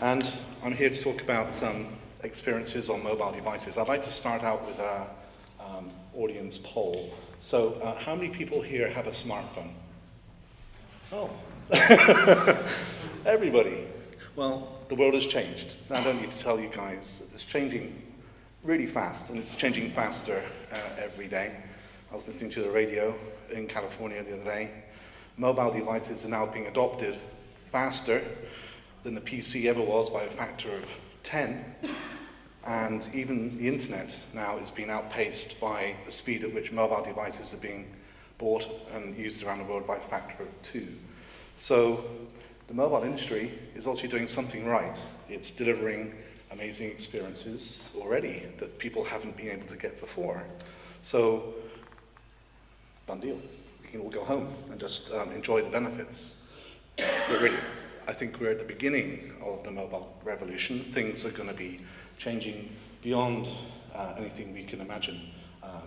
And I'm here to talk about some experiences on mobile devices. I'd like to start out with our audience poll. So how many people here have a smartphone? Oh, everybody. Well, the world has changed. I don't need to tell you guys that it's changing really fast, and it's changing faster every day. I was listening to the radio in California the other day. Mobile devices are now being adopted faster than the PC ever was by a factor of 10. And even the internet now is being outpaced by the speed at which mobile devices are being bought and used around the world by a factor of 2. So the mobile industry is also doing something right. It's delivering amazing experiences already that people haven't been able to get before. So, done deal. We can all go home and just enjoy the benefits. But really, I think we're at the beginning of the mobile revolution. Things are going to be changing beyond anything we can imagine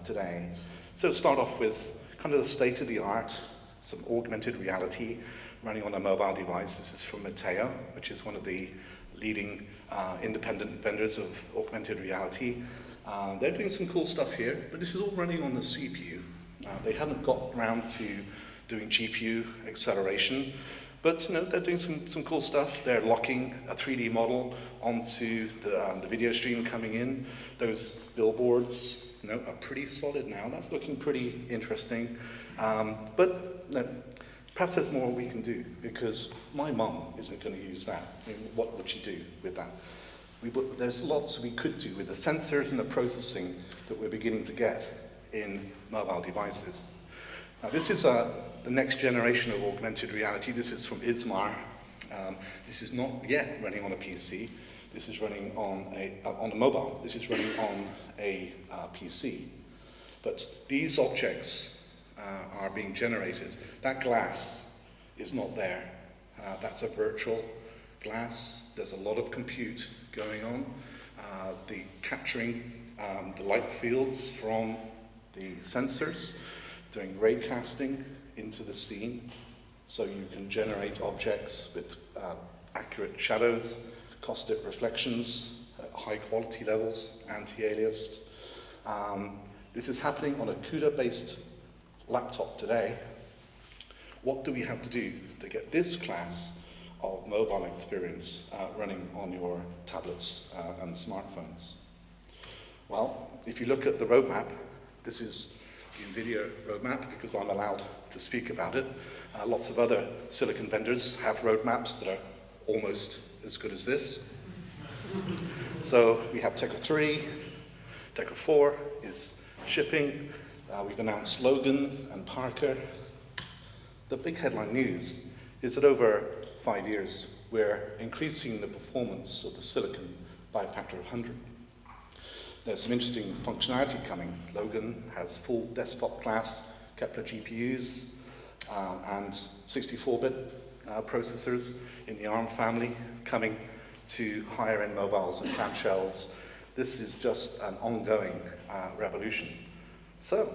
today. So start off with kind of the state of the art, some augmented reality running on a mobile device. This is from Mateo, which is one of the leading independent vendors of augmented reality. They're doing some cool stuff here, but this is all running on the CPU. They haven't got around to doing GPU acceleration, but they're doing some cool stuff. They're locking a 3D model onto the video stream coming in. Those billboards are pretty solid now. That's looking pretty interesting. But perhaps there's more we can do, because my mum isn't going to use that. I mean, what would she do with that? There's lots we could do with the sensors and the processing that we're beginning to get in mobile devices. Now, this is the next generation of augmented reality. This is from ISMAR. This is not yet running on a PC. This is running on a mobile. This is running on a PC. But these objects are being generated. That glass is not there. That's a virtual glass. There's a lot of compute going on. The capturing the light fields from the sensors, doing ray casting into the scene, so you can generate objects with accurate shadows, caustic reflections at high quality levels, anti-aliased. This is happening on a CUDA-based laptop today. What do we have to do to get this class of mobile experience running on your tablets and smartphones? Well, if you look at the roadmap, this is the NVIDIA roadmap, because I'm allowed to speak about it. Lots of other silicon vendors have roadmaps that are almost as good as this. So we have Tegra 3, Tegra 4 is shipping. We've announced Logan and Parker. The big headline news is that over 5 years, we're increasing the performance of the silicon by a factor of 100. There's some interesting functionality coming. Logan has full desktop class Kepler GPUs and 64-bit processors in the ARM family coming to higher-end mobiles and clamshells. This is just an ongoing revolution. So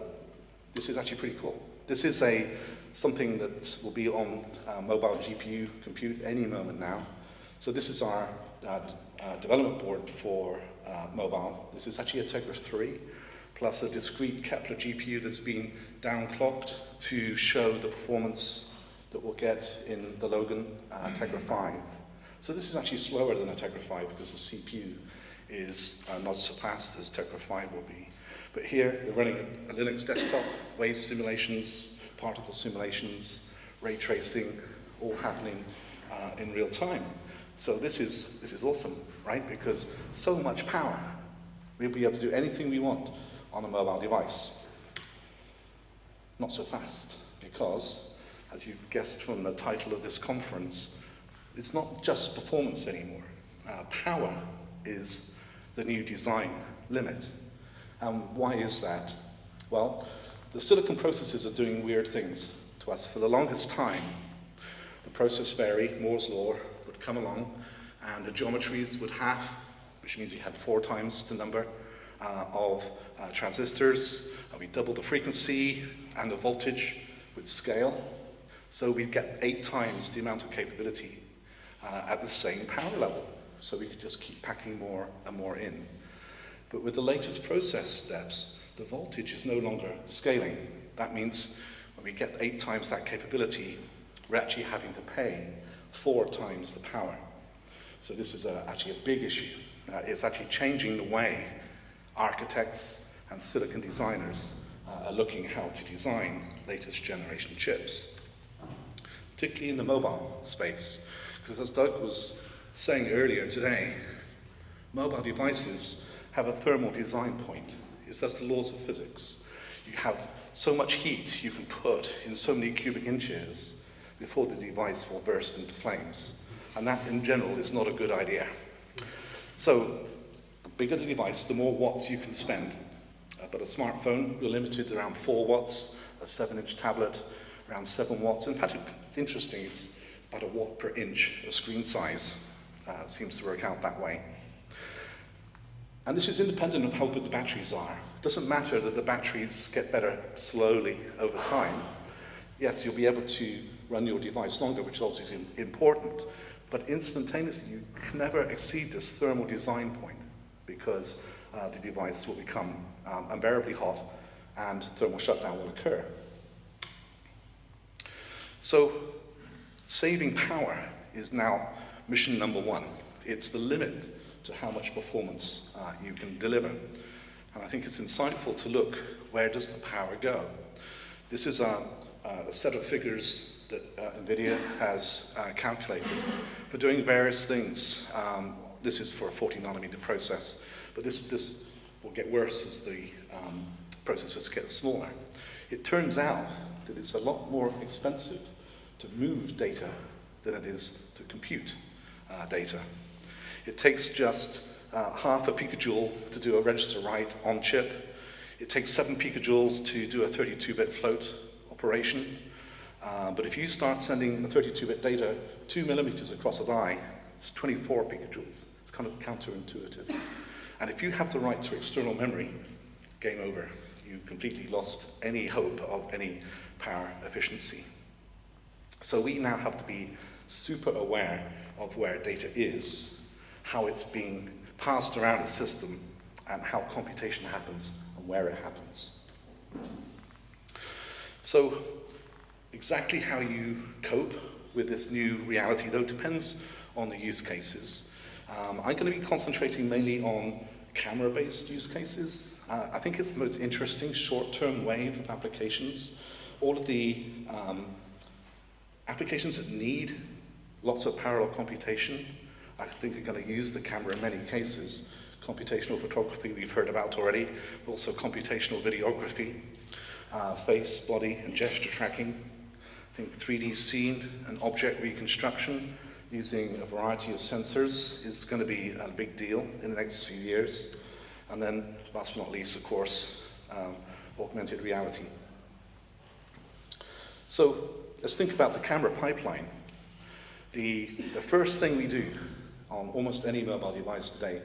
this is actually pretty cool. This is something that will be on mobile GPU compute any moment now. So this is our development board for mobile. This is actually a Tegra 3 plus a discrete Kepler GPU that's been downclocked to show the performance that we'll get in the Logan Tegra 5. So this is actually slower than a Tegra 5 because the CPU is not so fast as Tegra 5 will be. But here we're running a Linux desktop, wave simulations, particle simulations, ray tracing, all happening in real time. So this is awesome, right? Because so much power. We'll be able to do anything we want on a mobile device. Not so fast, because, as you've guessed from the title of this conference, it's not just performance anymore. Power is the new design limit. Why is that? Well, the silicon processors are doing weird things to us. For the longest time, the process vary, Moore's law would come along, and the geometries would half, which means we had 4 times the number of transistors. We doubled the frequency and the voltage with scale. So we'd get 8 times the amount of capability at the same power level. so we could just keep packing more and more in. But with the latest process steps, the voltage is no longer scaling. That means when we get 8 times that capability, we're actually having to pay 4 times the power. So this is actually a big issue. It's actually changing the way architects and silicon designers are looking how to design latest generation chips, particularly in the mobile space. Because as Doug was saying earlier today, mobile devices have a thermal design point. It's just the laws of physics. You have so much heat you can put in so many cubic inches before the device will burst into flames. And that, in general, is not a good idea. So the bigger the device, the more watts you can spend. But a smartphone, you're limited to around 4 watts, a 7-inch tablet, around 7 watts. In fact, it's interesting, it's about a watt per inch of screen size. It seems to work out that way. And this is independent of how good the batteries are. It doesn't matter that the batteries get better slowly over time. Yes, you'll be able to run your device longer, which also is important, but instantaneously you can never exceed this thermal design point because the device will become unbearably hot and thermal shutdown will occur. So saving power is now mission number 1. It's the limit to how much performance you can deliver. And I think it's insightful to look, where does the power go? This is a set of figures that NVIDIA has calculated for doing various things. This is for a 40-nanometer process, but this will get worse as the processors get smaller. It turns out that it's a lot more expensive to move data than it is to compute data. It takes just half a picojoule to do a register write on chip. It takes 7 picojoules to do a 32-bit float operation. But if you start sending a 32-bit data 2 millimeters across a die, it's 24 picojoules. It's kind of counterintuitive. And if you have to write to external memory, game over. You've completely lost any hope of any power efficiency. So we now have to be super aware of where data is, how it's being passed around the system, and how computation happens and where it happens. So exactly how you cope with this new reality, though, depends on the use cases. I'm going to be concentrating mainly on camera-based use cases. I think it's the most interesting short-term wave of applications. All of the applications that need lots of parallel computation, I think are going to use the camera in many cases. Computational photography we've heard about already, but also computational videography, face, body, and gesture tracking. I think 3D scene and object reconstruction using a variety of sensors is going to be a big deal in the next few years. And then, last but not least, of course, augmented reality. So let's think about the camera pipeline. The first thing we do on almost any mobile device today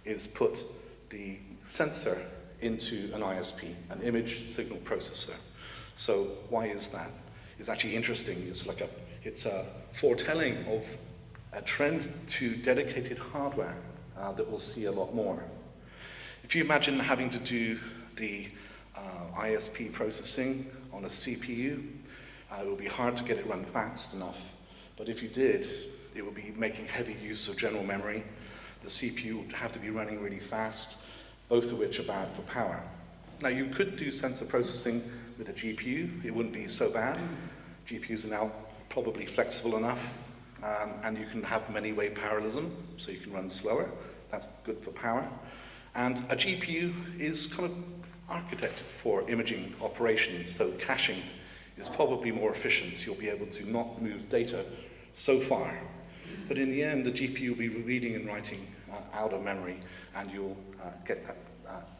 is put the sensor into an ISP, an image signal processor. So why is that? It's actually interesting. It's a foretelling of a trend to dedicated hardware that we'll see a lot more. If you imagine having to do the ISP processing on a CPU, it will be hard to get it run fast enough. But if you did, it would be making heavy use of general memory. The CPU would have to be running really fast, both of which are bad for power. Now, you could do sensor processing with a GPU. It wouldn't be so bad. GPUs are now probably flexible enough, and you can have many-way parallelism, so you can run slower. That's good for power. And a GPU is kind of architected for imaging operations, so caching is probably more efficient. You'll be able to not move data so far. But in the end, the GPU will be reading and writing out of memory, and you'll get that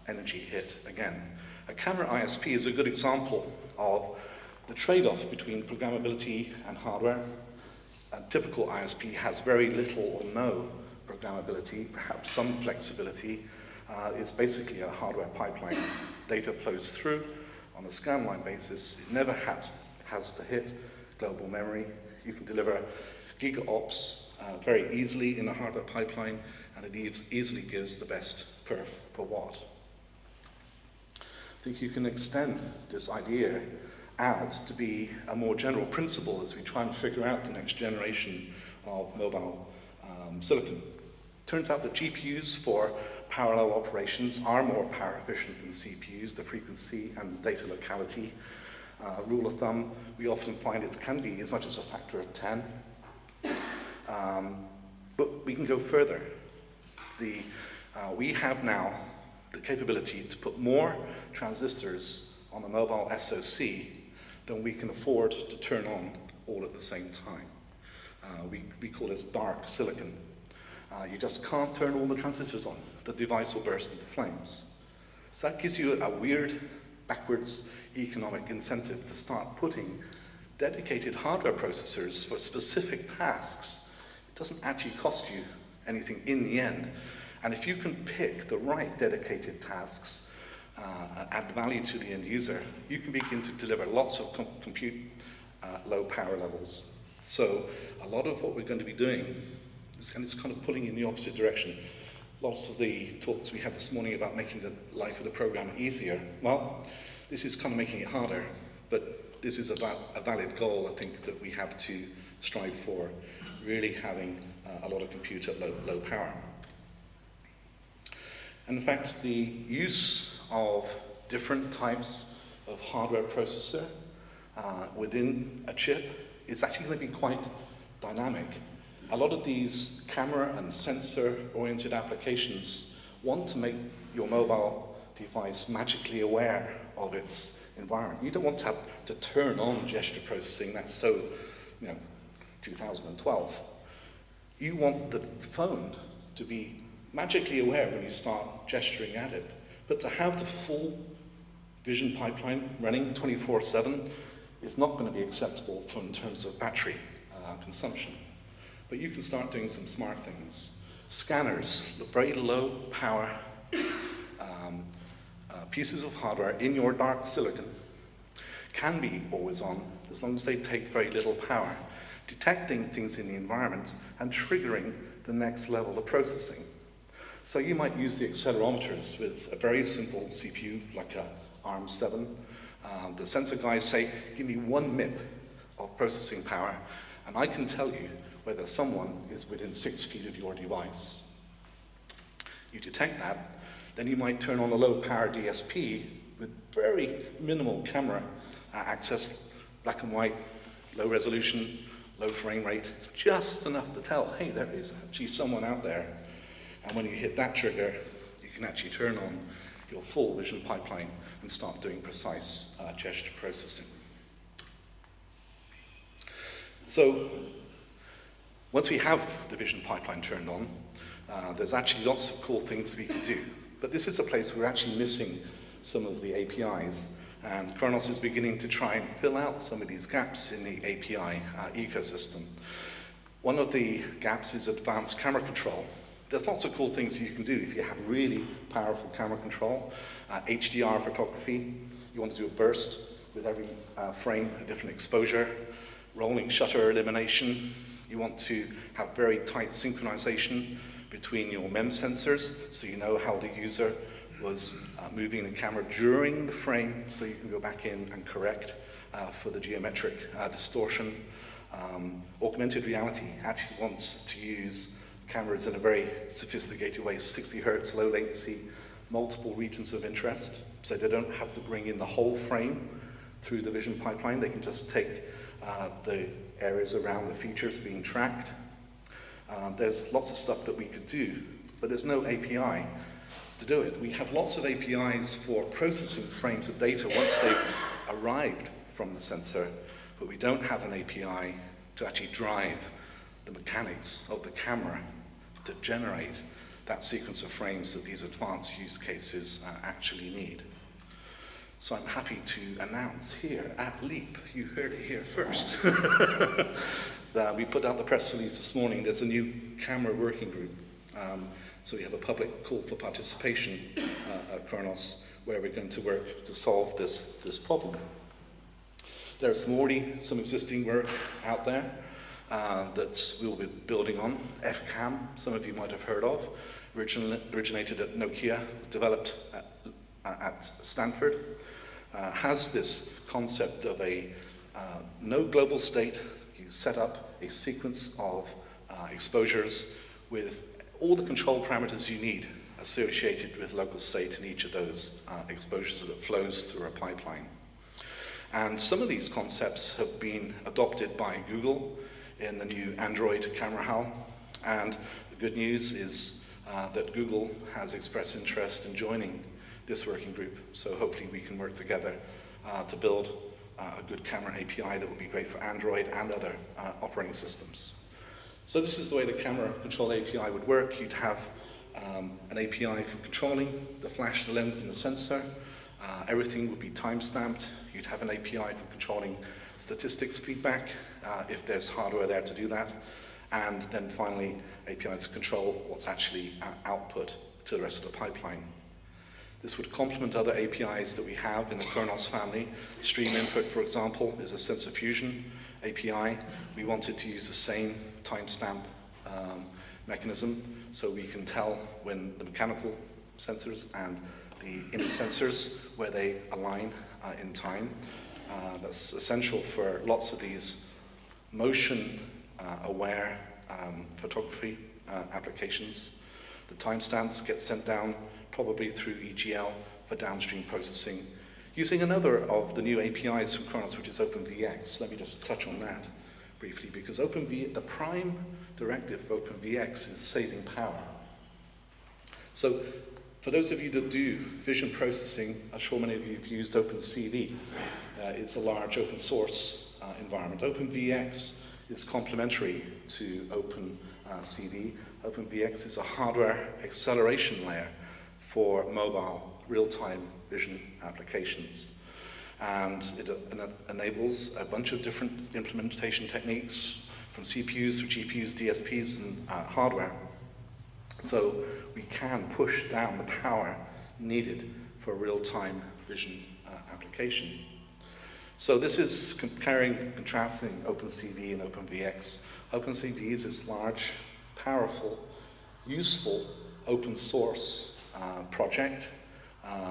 energy hit again. A camera ISP is a good example of the trade-off between programmability and hardware. A typical ISP has very little or no programmability, perhaps some flexibility. It's basically a hardware pipeline. Data flows through on a scanline basis. It never has to hit global memory. You can deliver gigaops very easily in a hardware pipeline, and it easily gives the best perf per watt. I think you can extend this idea out to be a more general principle as we try and figure out the next generation of mobile silicon. Turns out that GPUs for parallel operations are more power efficient than CPUs. The frequency and data locality rule of thumb, we often find it can be as much as a factor of 10. But we can go further. We have now the capability to put more transistors on a mobile SoC than we can afford to turn on all at the same time. We call this dark silicon. You just can't turn all the transistors on. The device will burst into flames. So that gives you a weird, backwards economic incentive to start putting dedicated hardware processors for specific tasks. It doesn't actually cost you anything in the end. And if you can pick the right dedicated tasks, add value to the end user, you can begin to deliver lots of compute low power levels. So a lot of what we're going to be doing is kind of pulling in the opposite direction. Lots of the talks we had this morning about making the life of the programmer easier, well, this is kind of making it harder, but this is about a valid goal, I think, that we have to strive for, really having a lot of compute at low power. And in fact, the use of different types of hardware processor within a chip is actually going to be quite dynamic. A lot of these camera and sensor-oriented applications want to make your mobile device magically aware of its environment. You don't want to have to turn on gesture processing. That's so, 2012. You want the phone to be magically aware when you start gesturing at it. But to have the full vision pipeline running 24/7 is not going to be acceptable in terms of battery consumption. But you can start doing some smart things. Scanners, very low power pieces of hardware in your dark silicon can be always on as long as they take very little power, detecting things in the environment and triggering the next level of processing. So you might use the accelerometers with a very simple CPU like a ARM7. The sensor guys say, give me 1 MIP of processing power, and I can tell you whether someone is within 6 feet of your device. You detect that, then you might turn on a low power DSP with very minimal camera access, black and white, low resolution, low frame rate, just enough to tell, hey, there is actually someone out there. And when you hit that trigger, you can actually turn on your full vision pipeline and start doing precise gesture processing. So once we have the vision pipeline turned on, there's actually lots of cool things we can do. But this is a place we're actually missing some of the APIs, and Kronos is beginning to try and fill out some of these gaps in the API ecosystem. One of the gaps is advanced camera control. There's lots of cool things you can do if you have really powerful camera control. HDR photography, you want to do a burst with every frame, a different exposure. Rolling shutter elimination, you want to have very tight synchronization between your MEM sensors, so you know how the user was moving the camera during the frame, so you can go back in and correct for the geometric distortion. Augmented reality actually wants to use cameras in a very sophisticated way, 60 hertz, low latency, multiple regions of interest, so they don't have to bring in the whole frame through the vision pipeline. They can just take the areas around the features being tracked. There's lots of stuff that we could do, but there's no API to do it. We have lots of APIs for processing frames of data once they've arrived from the sensor, but we don't have an API to actually drive the mechanics of the camera to generate that sequence of frames that these advanced use cases actually need. So I'm happy to announce here at LEAP, you heard it here first, that we put out the press release this morning. There's a new camera working group. So we have a public call for participation at Kronos, where we're going to work to solve this problem. There's already some existing work out there. that we'll be building on. FCAM, some of you might have heard of, originated at Nokia, developed at Stanford, has this concept of a no global state. You set up a sequence of exposures with all the control parameters you need associated with local state in each of those exposures as it flows through a pipeline. And some of these concepts have been adopted by Google in the new Android camera HAL. And the good news is that Google has expressed interest in joining this working group. So hopefully we can work together to build a good camera API that will be great for Android and other operating systems. So this is the way the camera control API would work. You'd have an API for controlling the flash, the lens, and the sensor. Everything would be time-stamped. You'd have an API for controlling statistics feedback, if there's hardware there to do that. And then finally, APIs to control what's actually output to the rest of the pipeline. This would complement other APIs that we have in the Kronos family. Stream input, for example, is a sensor fusion API. We wanted to use the same timestamp mechanism so we can tell when the mechanical sensors and the image sensors, where they align in time. That's essential for lots of these motion-aware photography applications. The timestamps get sent down probably through EGL for downstream processing, using another of the new APIs from Kronos, which is OpenVX. Let me just touch on that briefly, because the prime directive for OpenVX is saving power. So for those of you that do vision processing, I'm sure many of you have used OpenCV. It's a large open source environment. OpenVX is complementary to OpenCV. OpenVX is a hardware acceleration layer for mobile real-time vision applications. And it enables a bunch of different implementation techniques, from CPUs to GPUs, DSPs, and hardware. So we can push down the power needed for real-time vision application. So this is comparing, contrasting OpenCV and OpenVX. OpenCV is this large, powerful, useful open source project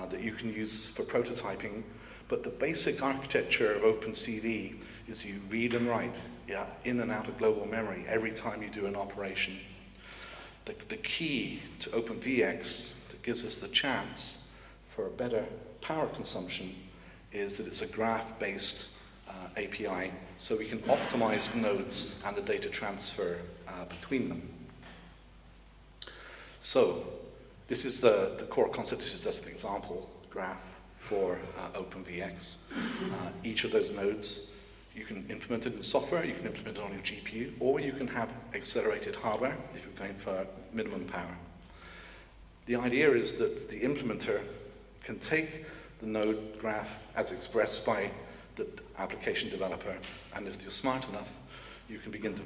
that you can use for prototyping. But the basic architecture of OpenCV is you read and write in and out of global memory every time you do an operation. The key to OpenVX that gives us the chance for a better power consumption is that it's a graph-based API, so we can optimize the nodes and the data transfer between them. So this is the core concept. This is just an example graph for OpenVX. Each of those nodes, you can implement it in software, you can implement it on your GPU, or you can have accelerated hardware if you're going for minimum power. The idea is that the implementer can take the node graph as expressed by the application developer, and if you're smart enough, you can begin to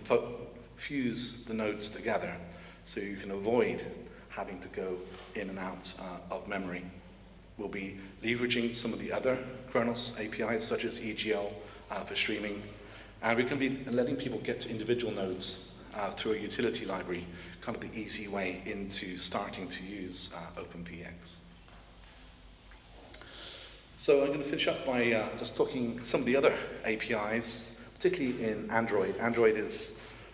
fuse the nodes together so you can avoid having to go in and out of memory. We'll be leveraging some of the other Kronos APIs, such as EGL for streaming, and we can be letting people get to individual nodes through a utility library, kind of the easy way into starting to use OpenVX. So I'm going to finish up by just talking some of the other APIs, particularly in Android. Android is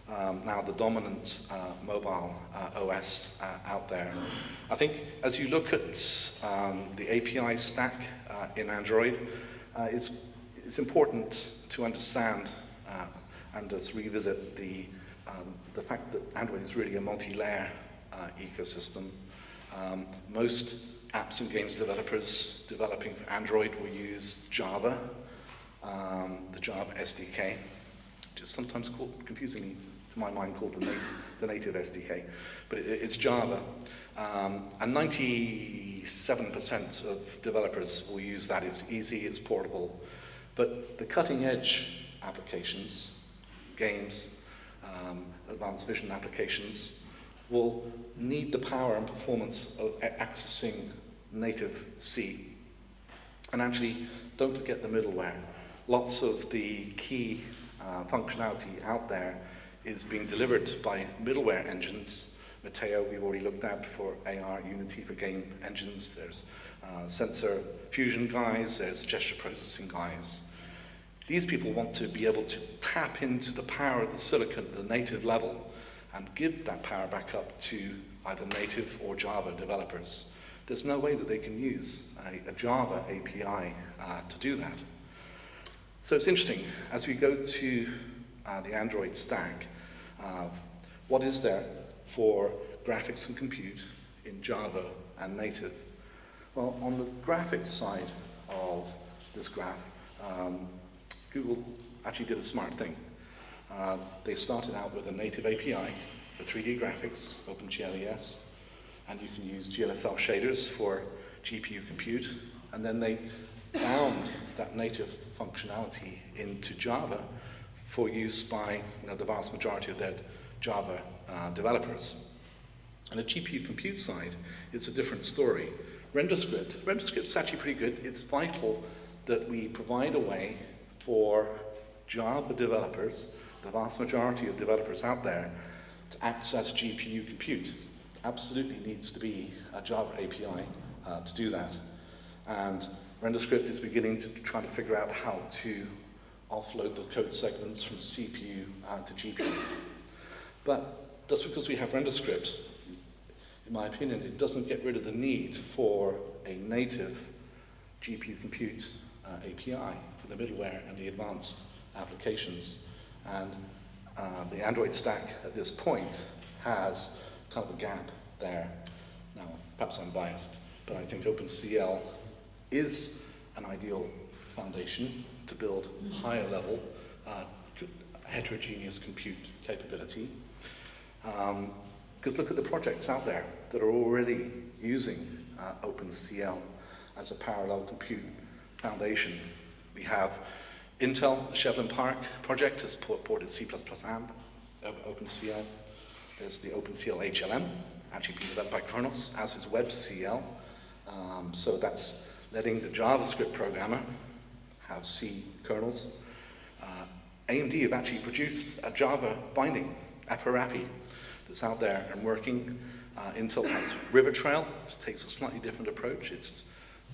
now the dominant mobile OS out there. I think as you look at the API stack in Android, it's important to understand and just revisit the fact that Android is really a multi-layer ecosystem. Most apps and games developers developing for Android will use Java, the Java SDK, which is sometimes called, confusingly to my mind, called the native SDK, but it's Java. And 97% of developers will use that. It's easy, it's portable. But the cutting edge applications, games, advanced vision applications, will need the power and performance of accessing native C. And actually, don't forget the middleware. Lots of the key functionality out there is being delivered by middleware engines. Mateo, we've already looked at for AR, Unity for game engines. There's sensor fusion guys, there's gesture processing guys. These people want to be able to tap into the power of the silicon at the native level and give that power back up to either native or Java developers. There's no way that they can use a Java API to do that. So it's interesting, as we go to the Android stack, what is there for graphics and compute in Java and native? Well, on the graphics side of this graph, Google actually did a smart thing. They started out with a native API for 3D graphics, OpenCL, and you can use GLSL shaders for GPU compute, and then they bound that native functionality into Java for use by the vast majority of their Java developers. On the GPU compute side, it's a different story. RenderScript's actually pretty good. It's vital that we provide a way for Java developers, the vast majority of developers out there, to access GPU compute. Absolutely needs to be a Java API to do that. And RenderScript is beginning to try to figure out how to offload the code segments from CPU to GPU. But just because we have RenderScript, in my opinion, it doesn't get rid of the need for a native GPU compute API for the middleware and the advanced applications. And the Android stack at this point has kind of a gap there. Now, perhaps I'm biased, but I think OpenCL is an ideal foundation to build higher level heterogeneous compute capability. Because look at the projects out there that are already using OpenCL as a parallel compute foundation. We have Intel, the Shevlin Park project has ported C++ AMP over OpenCL. There's the OpenCL HLM, actually being developed by Kronos, as is WebCL. So that's letting the JavaScript programmer have C kernels. AMD have actually produced a Java binding, Aparapi, that's out there and working. Intel has Rivertrail, which takes a slightly different approach. It's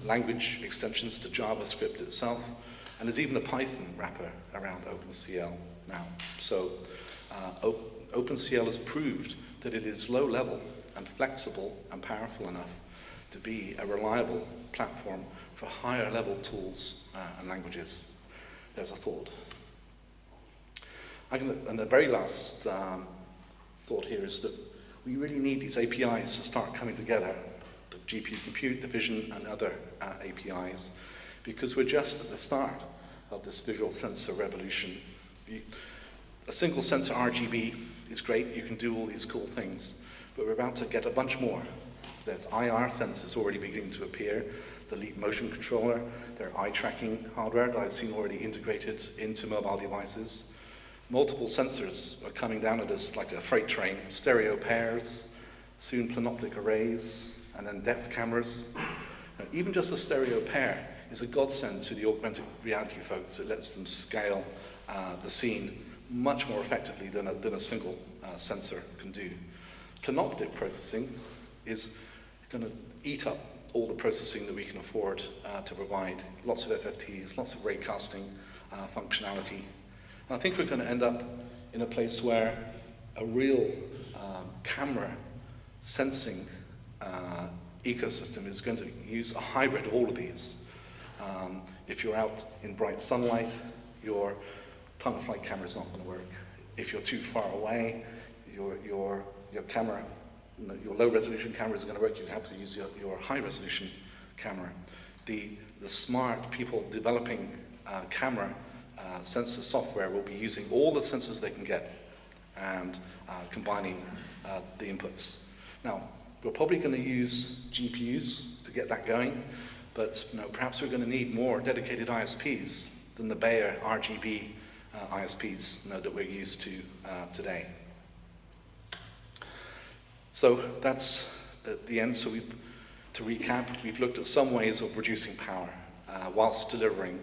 language extensions to JavaScript itself. And there's even a Python wrapper around OpenCL now. So OpenCL has proved that it is low level and flexible and powerful enough to be a reliable platform for higher level tools and languages. There's a thought. And the very last thought here is that we really need these APIs to start coming together, the GPU compute, the vision, and other APIs, because we're just at the start of this visual sensor revolution. A single sensor RGB is great, you can do all these cool things, but we're about to get a bunch more. There's IR sensors already beginning to appear, the Leap motion controller, there are eye tracking hardware that I've seen already integrated into mobile devices. Multiple sensors are coming down at us like a freight train, stereo pairs, soon planoptic arrays, and then depth cameras. Now, even just a stereo pair is a godsend to the augmented reality folks. It lets them scale the scene much more effectively than a single sensor can do. Planoptic processing is going to eat up all the processing that we can afford to provide. Lots of FFTs, lots of raycasting functionality. And I think we're going to end up in a place where a real camera sensing ecosystem is going to use a hybrid of all of these. If you're out in bright sunlight, your time-of-flight camera is not going to work. If you're too far away, your camera, your low-resolution camera is going to work. You have to use your high-resolution camera. The smart people developing camera sensor software will be using all the sensors they can get and combining the inputs. Now, we're probably going to use GPUs to get that going, but perhaps we're going to need more dedicated ISPs than the Bayer RGB ISPs that we're used to today. So that's at the end. So to recap, we've looked at some ways of reducing power whilst delivering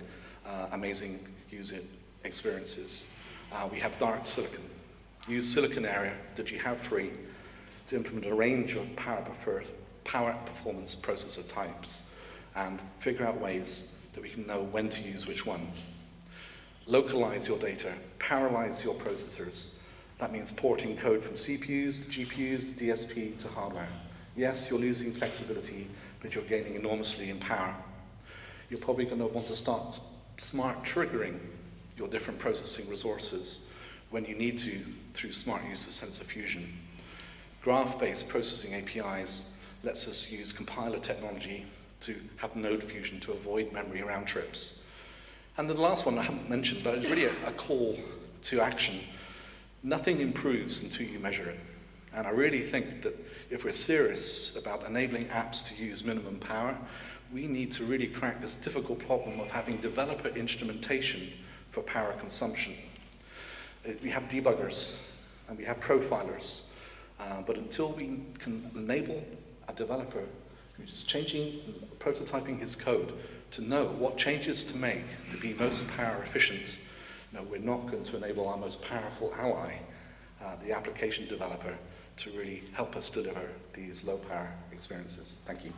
amazing user experiences. We have dark silicon. Use silicon area that you have free to implement a range of power performance processor types and figure out ways that we can know when to use which one. Localize your data, parallelize your processors. That means porting code from CPUs to GPUs to DSP to hardware. Yes, you're losing flexibility, but you're gaining enormously in power. You're probably going to want to start smart triggering your different processing resources when you need to through smart use of sensor fusion. Graph-based processing APIs lets us use compiler technology to have node fusion to avoid memory round trips. And the last one I haven't mentioned, but it's really a call to action. Nothing improves until you measure it. And I really think that if we're serious about enabling apps to use minimum power, we need to really crack this difficult problem of having developer instrumentation for power consumption. We have debuggers and we have profilers, but until we can enable a developer who's just prototyping his code to know what changes to make to be most power efficient, we're not going to enable our most powerful ally, the application developer, to really help us deliver these low power experiences. Thank you.